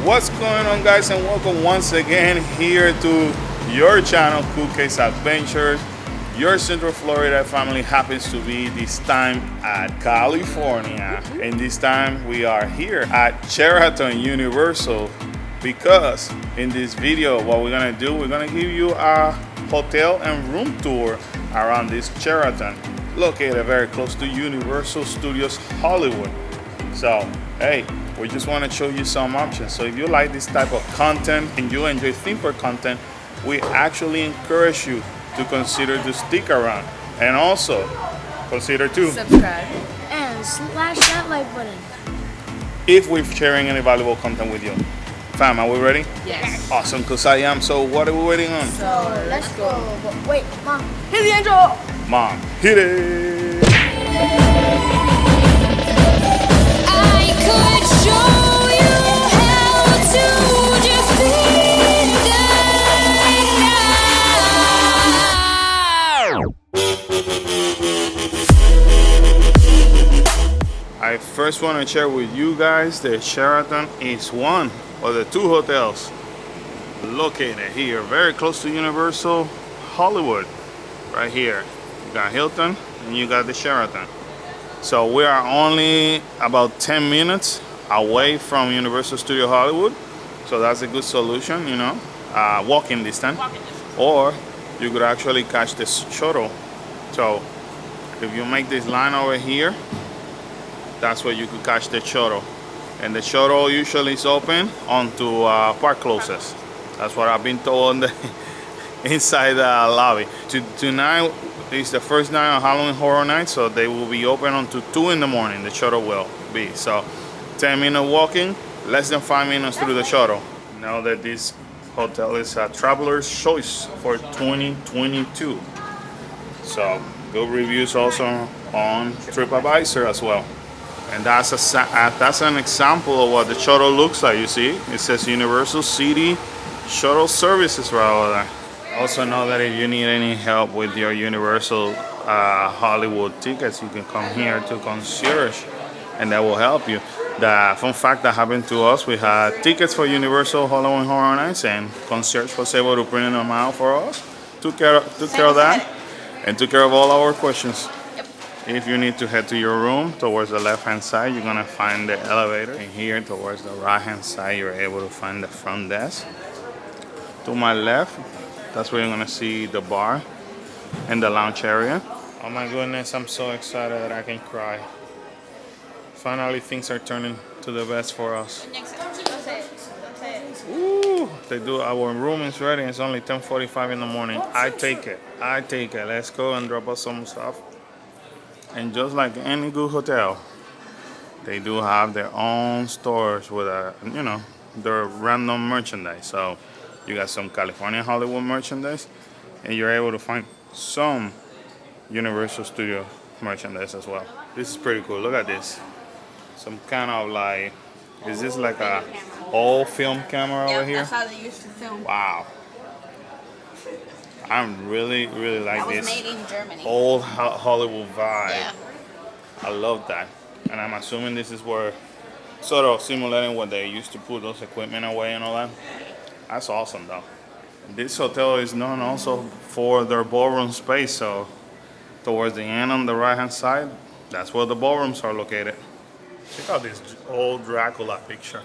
What's going on, guys, and welcome once again here to your channel, Kool Adventures. Your Central Florida family happens to be this time at California, and this time we are here at Sheraton Universal because in this video what we're gonna do, we're gonna give you a hotel and room tour around this Sheraton located very close to Universal Studios Hollywood. So hey, we just want to show you some options. So if you like this type of content and you enjoy theme park content, we actually encourage you to consider to stick around, and also consider to subscribe and slash that like button if we're sharing any valuable content with you. Fam, are we ready? Yes. Awesome, because I am. So what are we waiting on? So let's go. But wait, Mom, hit the intro. Mom, hit it. I could show you how to defeat I first want to share with you guys that Sheraton is one of the two hotels located here very close to Universal Hollywood. Right here you got Hilton and you got the Sheraton. So we are only about 10 minutes away from Universal Studio Hollywood, so that's a good solution, you know, walking distance. Or you could actually catch the shuttle. So if you make this line over here, that's where you could catch the shuttle, and the shuttle usually is open onto park closes. That's what I've been told inside the lobby. Tonight is the first night on Halloween Horror Night, so they will be open until 2 in the morning. The shuttle will be. So 10-minute walking, less than 5 minutes through the shuttle. Now that this hotel is a traveler's choice for 2022. So good reviews also on TripAdvisor as well. And that's an example of what the shuttle looks like. You see, it says Universal City Shuttle Services right over there. Also know that if you need any help with your Universal Hollywood tickets, you can come here to concierge and that will help you. The fun fact that happened to us, we had tickets for Universal Halloween Horror Nights and concierge was able to print them out for us, took care of that, and took care of all our questions. If you need to head to your room, towards the left hand side, you're gonna find the elevator. And here towards the right hand side, you're able to find the front desk. To my left, that's where you're gonna see the bar and the lounge area. Oh my goodness, I'm so excited that I can cry. Finally, things are turning to the best for us. Ooh, they do. Our room is ready. It's only 10:45 in the morning. I take it. Let's go and drop off some stuff. And just like any good hotel, they do have their own stores with their random merchandise. So you got some California Hollywood merchandise, and you're able to find some Universal Studio merchandise as well. This is pretty cool. Look at this. Some kind of like, is this like a old film camera over here? That's how they used to film. Wow. I'm really like this made in Germany. old Hollywood vibe. Yeah. I love that. And I'm assuming this is where, sort of simulating what they used to put those equipment away and all that. That's awesome though. This hotel is known also for their ballroom space, so towards the end on the right hand side, that's where the ballrooms are located. Check out this old Dracula picture.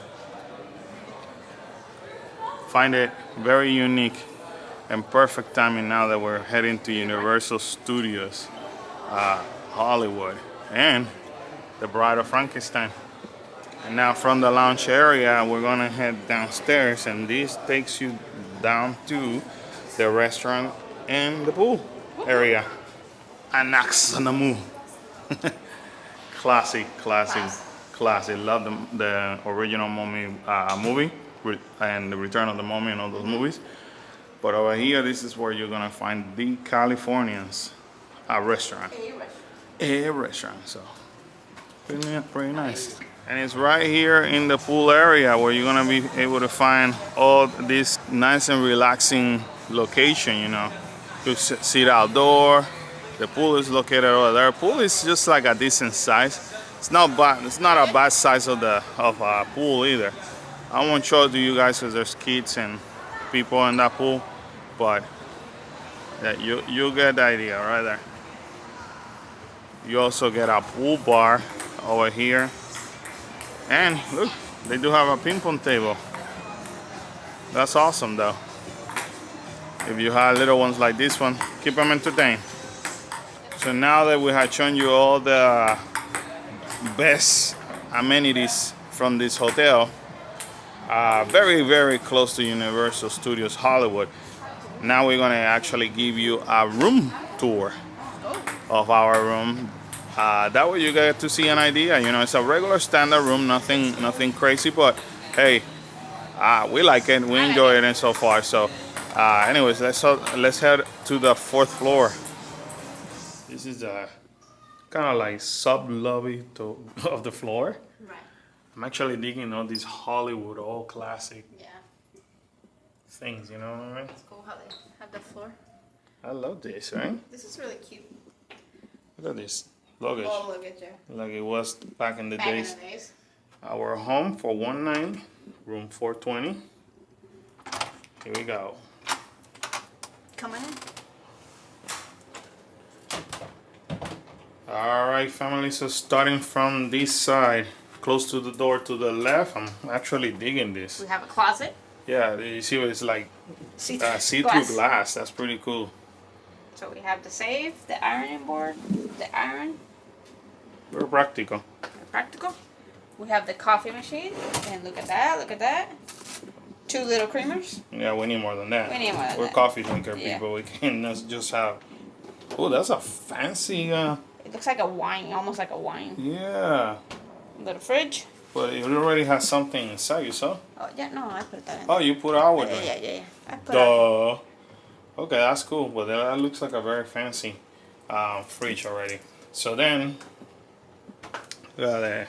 Find it very unique and perfect timing now that we're heading to Universal Studios Hollywood and the Bride of Frankenstein. And now from the lounge area, we're gonna head downstairs, and this takes you down to the restaurant and the pool area. Annex on the moon. Classy. Love the original Mummy movie and the Return of the Mummy and all those movies. But over here, this is where you're gonna find the Californians restaurant. A restaurant, so pretty nice. And it's right here in the pool area where you're gonna be able to find all this nice and relaxing location, you know. You sit outdoor. The pool is located over there. Pool is just like a decent size. It's not bad. It's not a bad size of a pool either. I won't show it to you guys because there's kids and people in that pool, but that you get the idea right there. You also get a pool bar over here, and look, they do have a ping pong table. That's awesome though. If you have little ones like this one, keep them entertained. So now that we have shown you all the best amenities from this hotel, very, very close to Universal Studios Hollywood, now we're gonna actually give you a room tour of our room. That way you get to see an idea. You know, it's a regular standard room, nothing crazy, but hey, we like it, we enjoy it, and so far. So, anyways, let's head to the fourth floor. This is a kind of like sub lobby of the floor. Right. I'm actually digging all these Hollywood, all classic Yeah. things. You know what I mean? It's cool how they have the floor. I love this, right? This is really cute. Look at this luggage, Oh, look at you. like it was back in the Back in days. the days. Our home for one night, room 420. Here we go. Come on in. All right, family. So starting from this side, close to the door to the left, I'm actually digging this. We have a closet. Yeah, you see what it's like see-through glass. glass. That's pretty cool. So we have the safe, the ironing board, the iron, Very practical. practical. We have the coffee machine, and look at that, look at that. 2 little creamers. Yeah, we need more than that. We need more than We're that. coffee drinker Yeah. people. We can't just have. Oh, that's a fancy. It looks like a wine, almost like a wine. Yeah, Little fridge. but it already has something inside. You saw? Oh yeah, no, I put that in. Oh, you put our yeah, in. yeah, yeah, yeah. I put it. Duh. Okay, that's cool. But that looks like a very fancy fridge already. So then, got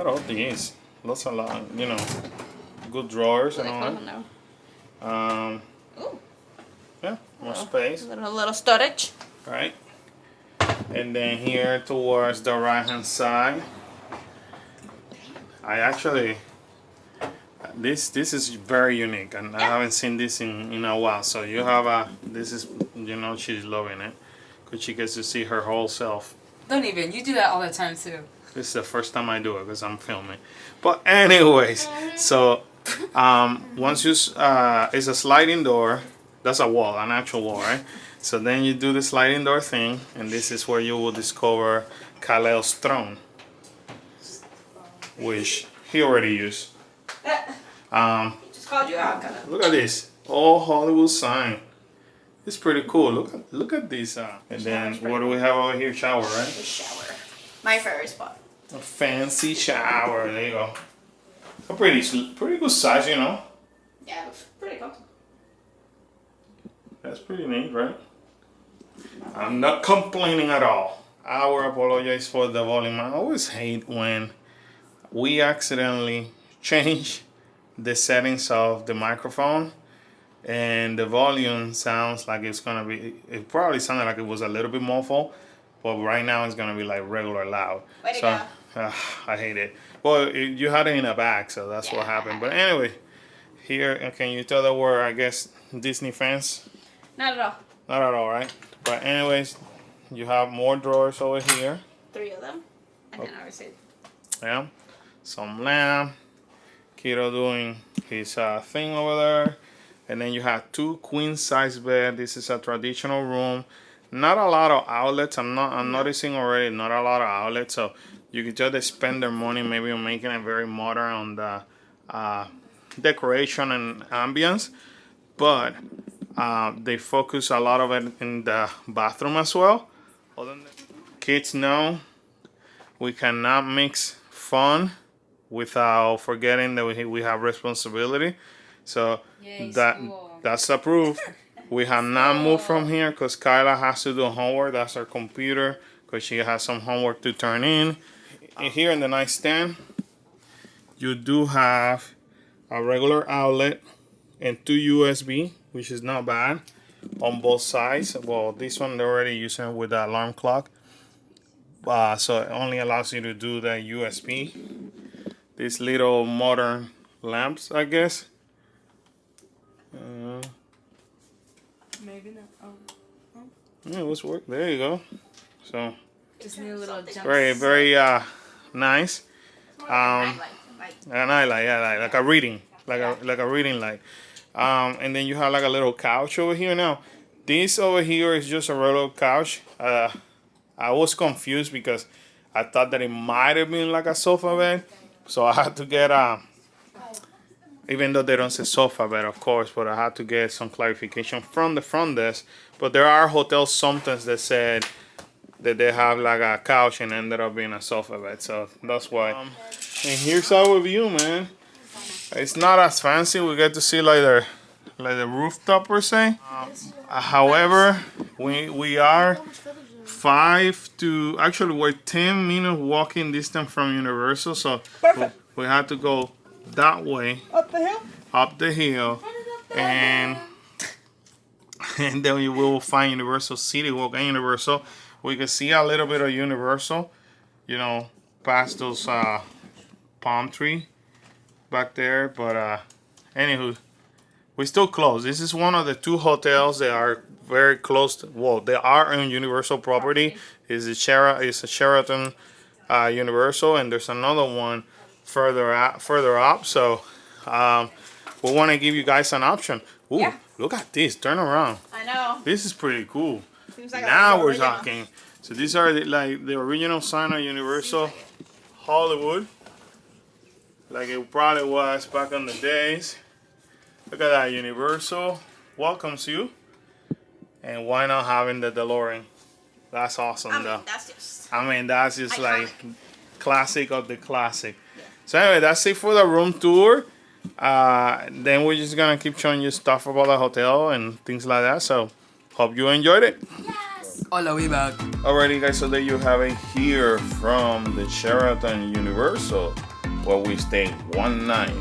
all these. Lots of you know, good drawers and all that. Ooh, Yeah, more space. little storage. Right. And then here towards the right hand side, I actually this is very unique, and I haven't seen this in a while. So you have this is, you know, she's loving it because she gets to see her whole self. Don't even. You do that all the time too. This is the first time I do it because I'm filming. But anyways, so once you it's a sliding door. That's a wall, an actual wall, right? So then you do the sliding door thing, and this is where you will discover Kal-El's throne, which he already used. He just called you out, kind of. Look at this, all Hollywood sign. It's pretty cool. Look at this. And then what do we have over here? Shower, right? The shower. My favorite spot. A fancy shower. There you go. A pretty good size, you know. Yeah, it looks pretty cool. That's pretty neat, right? I'm not complaining at all. I will apologize for the volume. I always hate when we accidentally change the settings of the microphone and the volume sounds like it's gonna be, it probably sounded like it was a little bit muffled, but right now it's gonna be like regular loud. Way to So go. I hate it. Well, you had it in the back, so that's what happened. But anyway, here, can you tell that we're, I guess, Disney fans? Not at all. Not at all, right? But anyways, you have more drawers over here. 3 of them. And then obviously. Yeah, some lamb. Kiddo doing his thing over there. And then you have 2 queen size bed. This is a traditional room. Not a lot of outlets. I'm noticing already not a lot of outlets. So you can tell they spend their money maybe on making it very modern on the decoration and ambience. But they focus a lot of it in the bathroom as well. Kids know we cannot mix fun without forgetting that we have responsibility. So Yay, school. that's the proof. We have not moved from here because Kyla has to do homework. That's her computer because she has some homework to turn in. Here in the nightstand, you do have a regular outlet and 2 USB, which is not bad, on both sides. Well, this one they're already using with the alarm clock, so it only allows you to do the USB. This little modern lamps, I guess. Maybe not. Oh. Yeah, let's work. There you go. So Just need a little jump. very nice. And I like a reading, like a reading light. And then you have like a little couch over here. Now, this over here is just a regular couch. I was confused because I thought that it might have been like a sofa bed, so I had to get even though they don't say sofa bed, of course, but I had to get some clarification from the front desk. But there are hotels sometimes that said that they have like a couch and ended up being a sofa bed, so that's why. And here's our view, man. It's not as fancy. We get to see like the rooftop per se. However, we are we're 10 minutes walking distance from Universal, so we had to go that way up the hill, and then we will find Universal CityWalk and Universal. We can see a little bit of Universal, you know, past those palm tree back there, but anywho, we're still close. This is one of the 2 hotels that are very close to, well, they are on Universal property. It's a Sheraton Universal, and there's another one further up. So we want to give you guys an option. Ooh, Yeah. Look at this. Turn around. I know. This is pretty cool. Seems like Now we're original. talking. So these are the original sign of Universal Hollywood, like it probably was back in the days. Look at that. Universal welcomes you, and why not having the DeLorean? That's awesome, though. That's just iconic. like classic of the classic. So anyway, that's it for the room tour. Then we're just gonna keep showing you stuff about the hotel and things like that. So hope you enjoyed it. Hola, we back. Alrighty, guys. So there you have it here from the Sheraton Universal, where we stayed one night.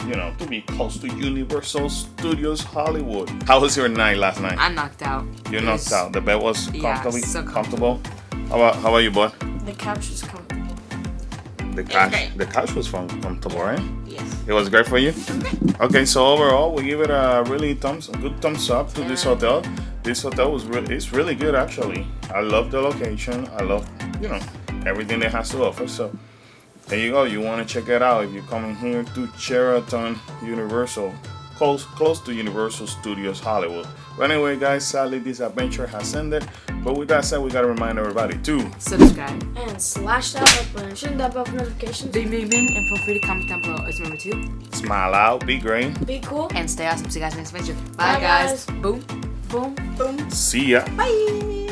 You know, to be close to Universal Studios Hollywood. How was your night last night? I'm knocked out. You knocked out. The bed was Yeah, comfortable. How about you, bud? The couch was comfortable. The great. couch was comfortable, right? Yes. It was great for you. Okay, so overall, we give it a good thumbs up to this hotel. This hotel it's really good actually. I love the location. I love everything it has to offer. So there you go. You want to check it out if you're coming here to Sheraton Universal, close to Universal Studios Hollywood. But anyway, guys, sadly this adventure has ended. But with that said, we gotta remind everybody to Subscribe. And slash that like button. Shouldn't that bell notifications? Bing, bing, bing. And feel free to comment down below. Always remember to smile out, be great, Be cool. and stay awesome. See you guys next adventure. Bye, Bye, guys. guys. Boom. Boom. see ya. Bye.